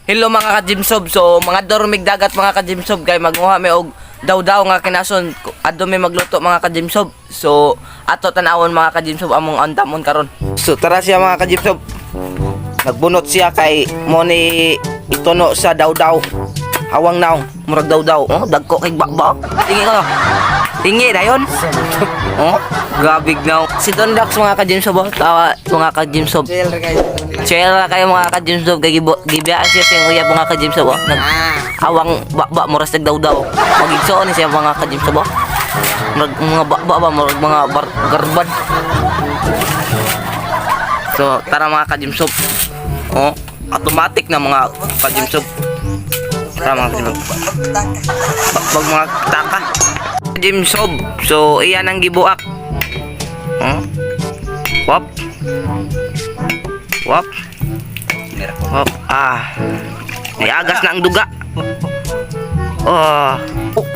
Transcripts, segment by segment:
Hello mga ka-Jimsob. So mga dormig dagat mga ka-Jimsob kay magmuha mi og daw nga kinason adto mi magluto mga ka-Jimsob. So ato tan-awon mga ka-Jimsob among andamon karon. So tara siya mga ka-Jimsob. Nagbunot siya kay mo ni ituno sa daw. Hawang naong murag daw. Oh, dagko kay bakbak. Tingi ko. Tingi dayon. Oh, gabig naw. Si Don Dax mga ka-Jimsob, tawa mga ka-Jimsob. Chill na kayo mga ka-Jimsob kay gibiyaan siya sing uyab mga ka-Jimsob. Awang bakbak muras daw. Magigsoon siya mga ka-Jimsob. Mga bakbak ba mga garban. So tara mga ka-Jimsob. Oh, automatic na mga ka-Jimsob. Tara mga ka-Jimsob. Bag mga taka. Jimsob. So iyan ang gibuak. Oh. Wap. Niagas na ang duga. Oh.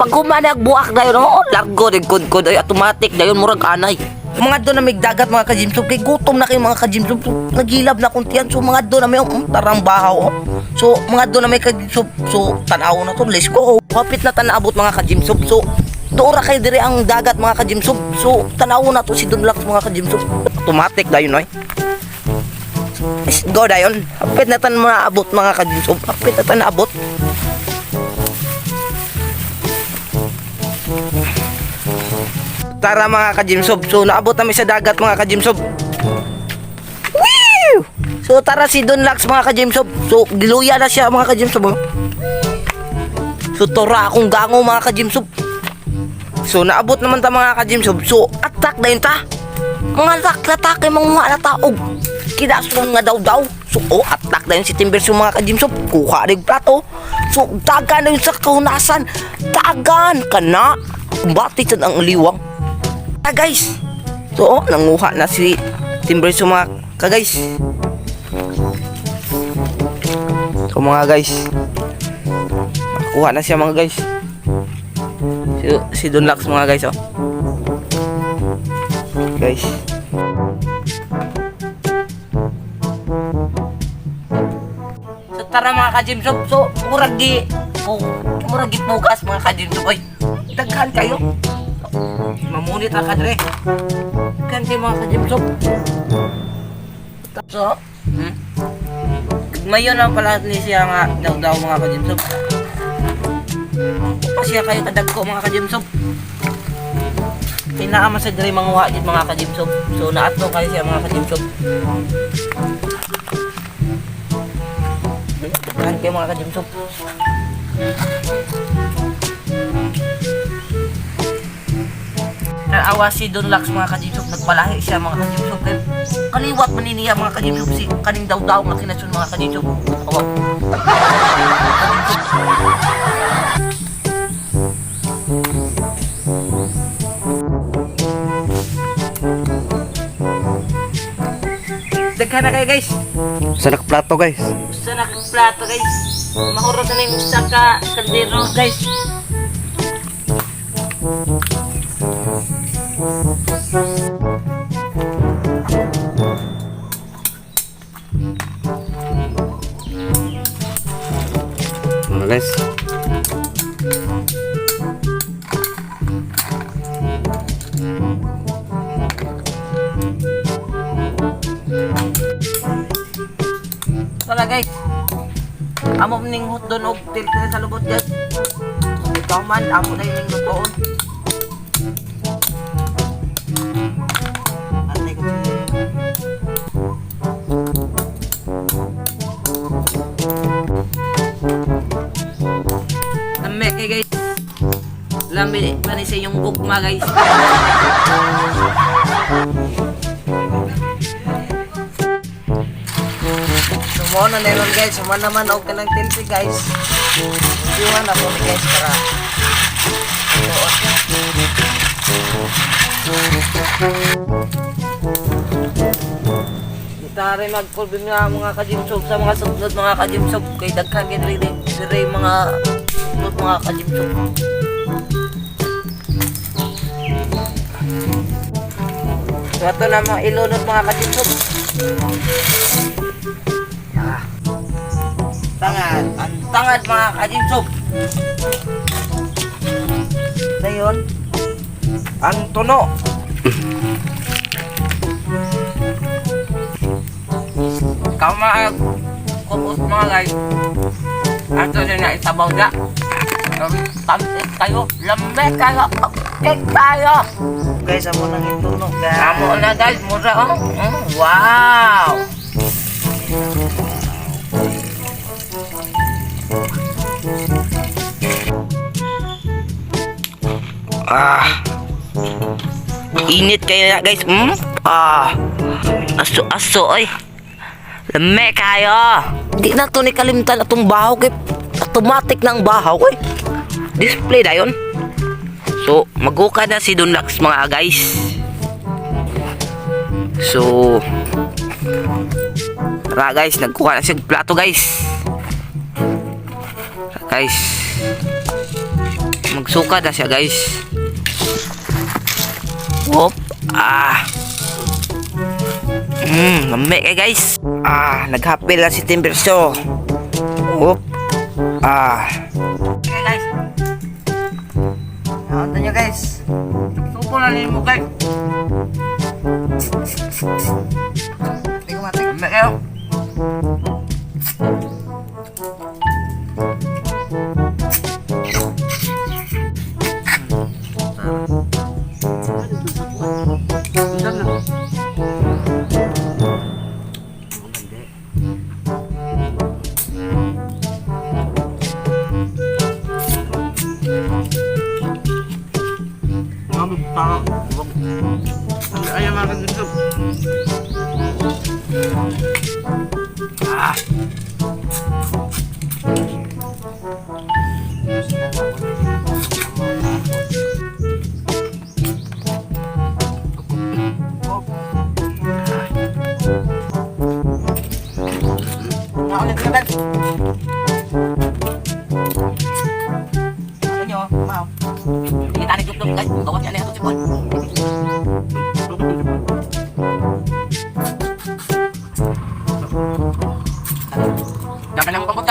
Pag humanag buak dayon, oh, largo din kod ay automatic dayon murag anay. Mga do na may dagat mga ka-Jimsob kay gutom na kay mga ka-Jimsob. So, nagilab na kuntian. So mga do na may tarang bahaw. So mga do na may ka-Jimsob. So tanaw na to, let's go. Kapit na tanaabot mga ka-Jimsob. So doora kay dire ang dagat mga ka-Jimsob. So tanaw na to si Don Dax mga ka-Jimsob. Automatic dayon oy. Let's go dayon. Kapit na tan maabot mga ka-Jimsob. Kapit na tan naabot. Tara mga ka-Jimsob. So naabot namin sa dagat mga ka-Jimsob. Woo! So tara si Don Dax mga ka-Jimsob. So giluya na siya mga ka-Jimsob. So tora akong gango mga ka-Jimsob. So naabot naman ta mga ka-Jimsob. So attack na yun ta. Mga attack kay mga taog. Kinasun nga daw. So attack na yun si Timberso mga ka-Jimsob. Kuha rin plato. So dagan na yun sa kahunasan. Dagan ka na. Batit ang liwang. Guys. So nanguha na si Timberso mga ka-guys. So mga guys. Nakuha na siya mga guys. Si Don Dax mga guys, oh. Guys. So tara mga ka-Jimsob. So murag pugas mga ka-Jimsob. Oy, daghan kayo. Mamunit ra kadre. Daghan kayo mga ka-Jimsob. So, mayon lang pala ni siya nga daw mga ka-Jimsob. Siya kayo kadagko mga ka-Jimsob. Pinaama sa diri manguha gid mga ka-Jimsob. So naatlo kayo siya mga ka-Jimsob. Kan kayo mga ka-Jimsob. Naawa si Don Dax mga ka-Jimsob. Nagpalahi siya mga ka-Jimsob. Kaliwat maniniya mga ka-Jimsob si kaning daw nga kinasun mga ka-Jimsob. Awa. Daghan na kayo guys. Sa nakaplato guys. Sa nakaplato guys. Mahurot na yung sa kaldero guys. Ano guys? Wala guys. Amo ning hotdon og tiltil sa lubot guys. Ikaw man amo na yung lutoon. Antay ko. Lame kay guys. Lame pa ni sa yung gugma guys. Mo na nilon guys, man naman og kanang tilsi guys. Iwan ako ni guys para. Kita rin mag-problem nga mga ka-Jimsob sa mga sunod mga ka-Jimsob kay daghan gid rin mga sunod mga ka-Jimsob. So ito na mga ilunod mga ka-Jimsob. Tangan. Ang tangad mga kajimsob. Ngayon, ang tuno. Kama kupos mga guys. Ato na isabaw na. Tamis kayo, lambe kayo, cake tayo. Guys, amo nang ituno guys. Amo na guys, mura oh. Wow. Init kayo na guys. Aso oy. Lame kayo. Di na to ni kalimtan atong bahaw kay automatic ng bahaw oy. Display dayon. So, maguka na si Dunlax mga guys. So, tara guys, nagkuha na siya plato guys. Tara, guys. Magsuka na siya guys. Hop. Mamay kay guys. Naghapil na si Timberso. Hop. Okay guys. Nakanta nyo guys. Suko na rin mo guys. Hindi ko matik. Mamay kayo. Ayaw makan dito. Ulit ka guys. Ano nyo? Wow. Hindi tanig duk-duk guys. Gawat yan na ito si Paul. Jangan yang pembut